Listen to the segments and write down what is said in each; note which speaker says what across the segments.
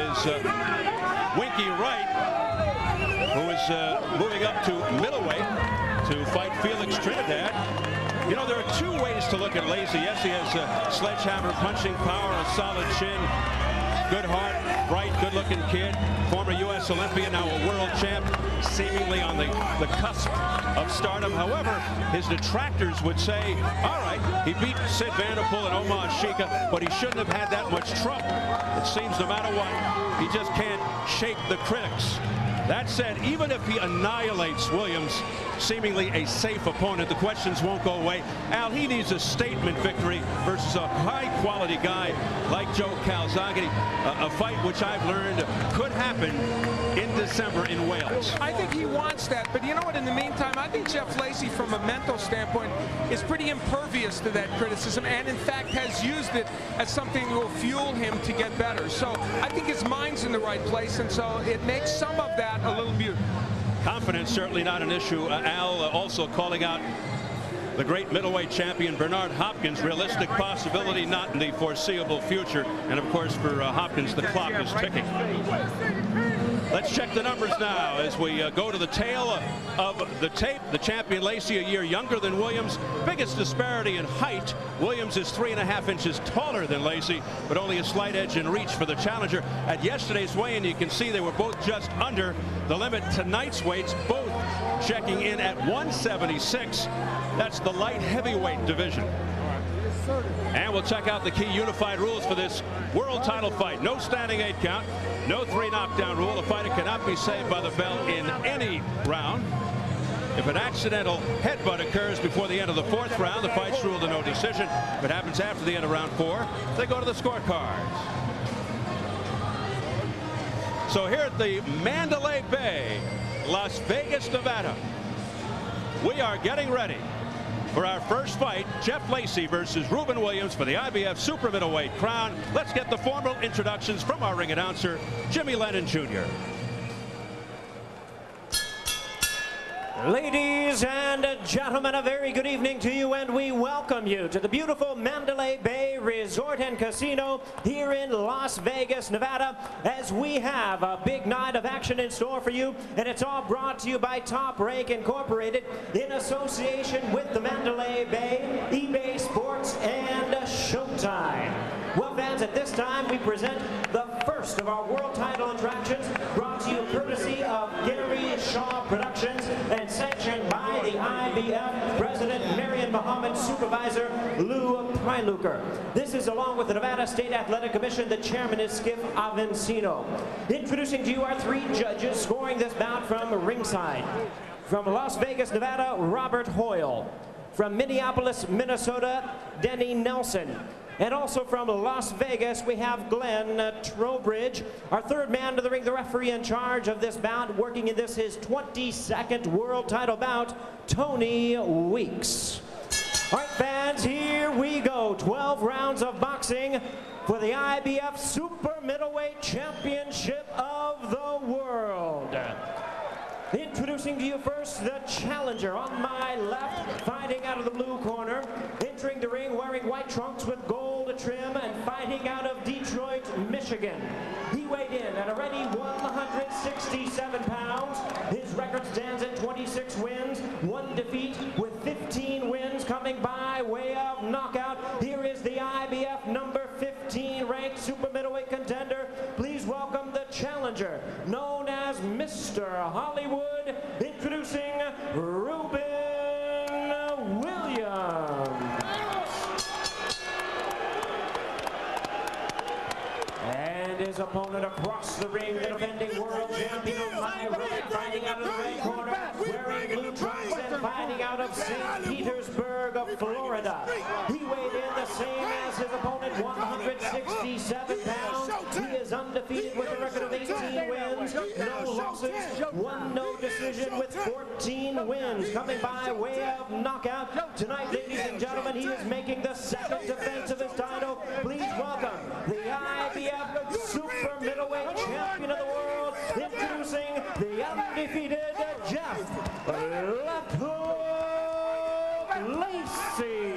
Speaker 1: Is Winky Wright, who is moving up to middleweight to fight Felix Trinidad. You know, there are two ways to look at Lacy. Yes, he has sledgehammer punching power, a solid chin, good heart, bright, good-looking kid, former U.S. Olympian, now a world champ, seemingly on the cusp of stardom. However, his detractors would say, all right, he beat Sid Vanderpool and Omar Shika, but he shouldn't have had that much trouble. It seems no matter what, he just can't shake the critics. That said, even if he annihilates Williams, seemingly a safe opponent, the questions won't go away. Al, he needs a statement victory versus a high-quality guy like Joe Calzaghe, a fight which I've learned could happen in December in Wales.
Speaker 2: I think he wants that, but you know what, in the meantime, I think Jeff Lacy, from a mental standpoint, is pretty impervious to that criticism, and in fact has used it as something that will fuel him to get better. So I think his mind's in the right place, and so it makes some of that a little mute.
Speaker 1: Confidence certainly not an issue. Al also calling out the great middleweight champion Bernard Hopkins. Realistic possibility not in the foreseeable future. And of course, for Hopkins, the clock is ticking. Let's check the numbers now as we go to the tail of the tape. The champion Lacy, a year younger than Williams. Biggest disparity in height. Williams is 3.5 inches taller than Lacy, but only a slight edge in reach for the challenger. At yesterday's weigh-in, you can see they were both just under the limit. Tonight's weights, both checking in at 176. That's the light heavyweight division. And we'll check out the key unified rules for this world title fight. No standing 8 count, no 3 knockdown rule. A fighter cannot be saved by the bell in any round. If an accidental headbutt occurs before the end of the 4th round, the fight's ruled a no decision. If it happens after the end of round 4, they go to the scorecards. So here at the Mandalay Bay, Las Vegas, Nevada, we are getting ready for our first fight, Jeff Lacy versus Ruben Williams for the IBF Super Middleweight crown. Let's get the formal introductions from our ring announcer, Jimmy Lennon Jr.
Speaker 3: Ladies and gentlemen, a very good evening to you, and we welcome you to the beautiful Mandalay Bay Resort and Casino here in Las Vegas, Nevada, as we have a big night of action in store for you, and it's all brought to you by Top Rank Incorporated in association with the Mandalay Bay, eBay Sports, and Showtime. Well, fans, at this time we present the first of our world title attractions, brought to you courtesy of Gary Shaw Productions and sanctioned by the IBF President Marion Muhammad, Supervisor Lou Pryluker. This is along with the Nevada State Athletic Commission. The chairman is Skip Avencino. Introducing to you our 3 judges scoring this bout from ringside. From Las Vegas, Nevada, Robert Hoyle. From Minneapolis, Minnesota, Denny Nelson. And also from Las Vegas, we have Glenn Trowbridge, our 3rd man to the ring, the referee in charge of this bout, working in this his 22nd world title bout, Tony Weeks. All right, fans, here we go. 12 rounds of boxing for the IBF Super Middleweight Championship of the World. Introducing to you first the challenger on my left, fighting out of the blue corner, entering the ring wearing white trunks with gold trim and fighting out of Detroit, Michigan. He weighed in at already 167 pounds. His record stands at 26 wins, 1 defeat, with 15 wins coming by way of knockout. Here is the IBF number 15 ranked super middleweight contender. Please welcome the challenger, known as Mr. Hollywood, introducing Ruben Williams. And his opponent across the ring, the defending world champion of my right, fighting out of the red corner, wearing blue trunks and fighting out of St. Petersburg of Florida. He weighed in the same as his opponent, 167 pounds. He is undefeated with a record of 18 wins, no losses, 1 no decision with 14 wins, coming by way of knockout. Tonight, ladies and gentlemen, he is making the 2nd defense of his title. Please welcome the IBF Super Middleweight Champion of the World, introducing the undefeated Jeff Lacy.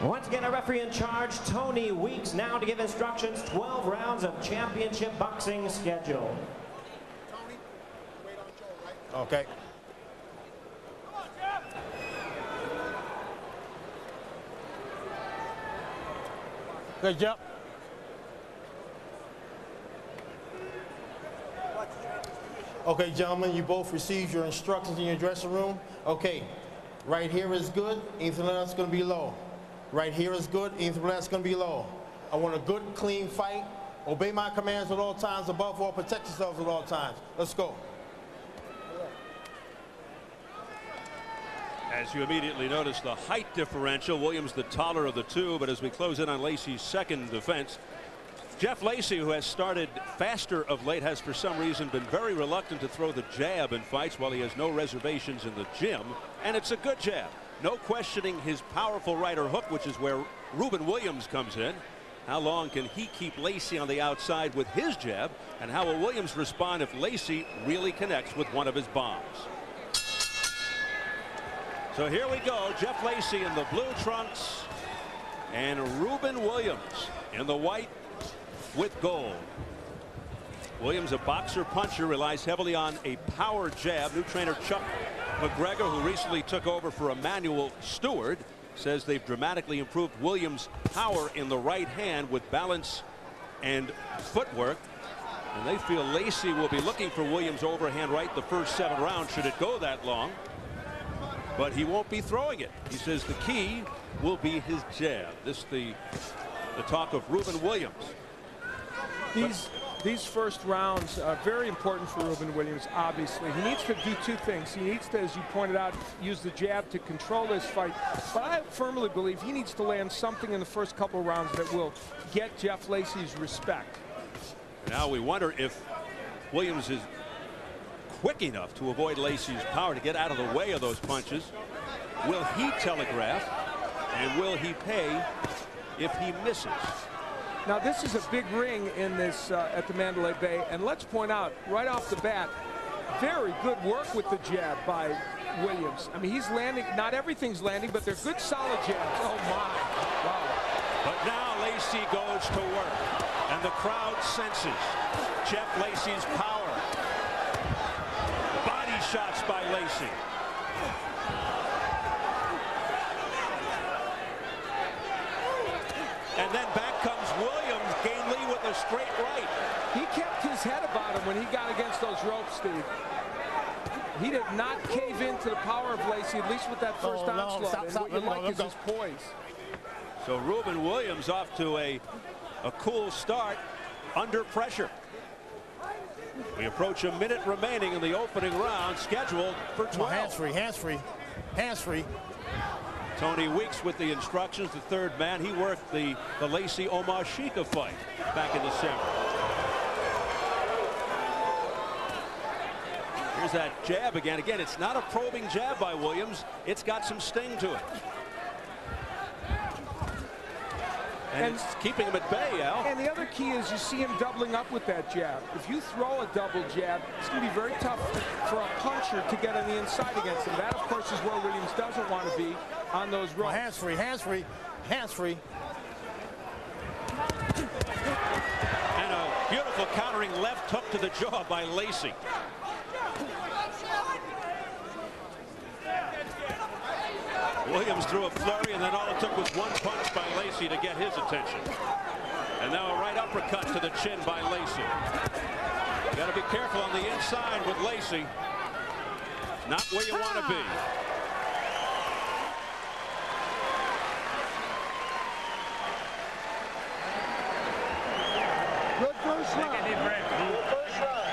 Speaker 3: Once again, a referee in charge, Tony Weeks, now to give instructions. 12 rounds of championship boxing schedule.
Speaker 4: Tony, wait on Joe, right? Okay. Good job. Okay, gentlemen, you both received your instructions in your dressing room. Okay, right here is good, anything else is going to be low. Right here is good, anything else is going to be low. I want a good, clean fight. Obey my commands at all times, above all, protect yourselves at all times. Let's go.
Speaker 1: As you immediately notice, the height differential. Williams the taller of the two, but as we close in on Lacy's second defense, Jeff Lacy, who has started faster of late, has for some reason been very reluctant to throw the jab in fights while he has no reservations in the gym. And it's a good jab. No questioning his powerful right hook, which is where Ruben Williams comes in. How long can he keep Lacy on the outside with his jab? And how will Williams respond if Lacy really connects with one of his bombs? So here we go. Jeff Lacy in the blue trunks and Ruben Williams in the white with gold. Williams, a boxer puncher, relies heavily on a power jab. New trainer Chuck McGregor, who recently took over for Emmanuel Stewart, says they've dramatically improved Williams' power in the right hand with balance and footwork. And they feel Lacy will be looking for Williams' overhand right the first 7 rounds should it go that long. But he won't be throwing it. He says the key will be his jab. This the talk of Ruben Williams.
Speaker 2: These first rounds are very important for Ruben Williams, obviously. He needs to do 2 things. He needs to, as you pointed out, use the jab to control this fight. But I firmly believe he needs to land something in the first couple of rounds that will get Jeff Lacy's respect.
Speaker 1: Now we wonder if Williams is quick enough to avoid Lacy's power to get out of the way of those punches. Will he telegraph, and will he pay if he misses?
Speaker 2: Now this is a big ring in this at the Mandalay Bay, and let's point out right off the bat, very good work with the jab by Williams. I mean, he's landing, not everything's landing, but they're good solid jabs. Oh my, wow.
Speaker 1: But now Lacy goes to work, and the crowd senses Jeff Lacy's power. Body shots by Lacy. And then back comes Williams, gain lead with a straight right.
Speaker 2: He kept his head about him when he got against those ropes, Steve. He did not cave into the power of Lacy, at least with that first onslaught. And what you like is his poise.
Speaker 1: So Ruben Williams off to a cool start under pressure. We approach a minute remaining in the opening round, scheduled for 12.
Speaker 4: Hands free, hands free, hands free.
Speaker 1: Tony Weeks with the instructions, the third man. He worked the Lacy Omar Shika fight back in December. Here's that jab again. Again, it's not a probing jab by Williams. It's got some sting to it. And it's keeping him at bay, Al.
Speaker 2: And the other key is you see him doubling up with that jab. If you throw a double jab, it's going to be very tough for a puncher to get on the inside against him. That, of course, is where Williams doesn't want to be on those ropes.
Speaker 4: Hands free, hands free, hands free.
Speaker 1: And a beautiful countering left hook to the jaw by Lacy. Williams threw a flurry, and then all it took was one punch by Lacy to get his attention. And now a right uppercut to the chin by Lacy. You got to be careful on the inside with Lacy. Not where you want to be.
Speaker 4: Good first round. Take a deep breath. Good first round.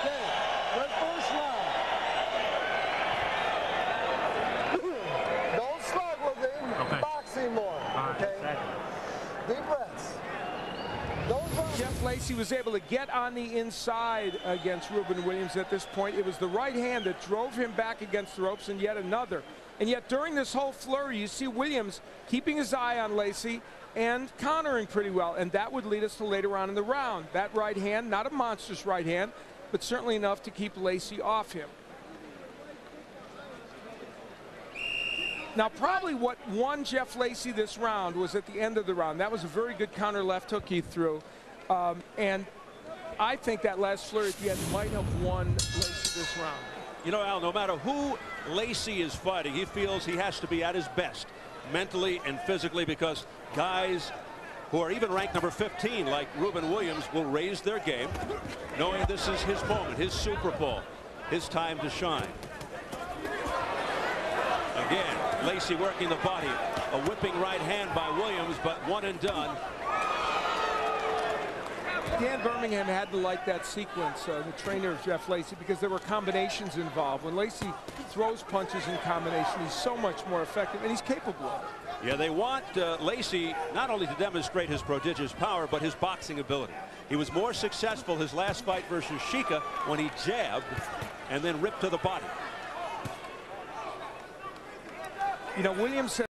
Speaker 4: Okay, good first round. Don't slug with him. Okay. Boxing more. Okay. Deep breaths.
Speaker 2: Jeff Lacy was able to get on the inside against Ruben Williams at this point. It was the right hand that drove him back against the ropes, and yet another. And yet during this whole flurry, you see Williams keeping his eye on Lacy and countering pretty well, and that would lead us to later on in the round. That right hand, not a monstrous right hand, but certainly enough to keep Lacy off him. Now, probably what won Jeff Lacy this round was at the end of the round. That was a very good counter left hook he threw. And I think that last flurry at the end might have won Lacy this round.
Speaker 1: You know, Al, no matter who Lacy is fighting, he feels he has to be at his best mentally and physically, because guys who are even ranked number 15 like Ruben Williams will raise their game, knowing this is his moment, his Super Bowl, his time to shine. Again, Lacy working the body, a whipping right hand by Williams, but one and done.
Speaker 2: Dan Birmingham had to like that sequence, the trainer of Jeff Lacy, because there were combinations involved. When Lacy throws punches in combination, he's so much more effective, and he's capable of it.
Speaker 1: Yeah, they want Lacy not only to demonstrate his prodigious power, but his boxing ability. He was more successful his last fight versus Shika when he jabbed and then ripped to the body.
Speaker 2: You know, Williams said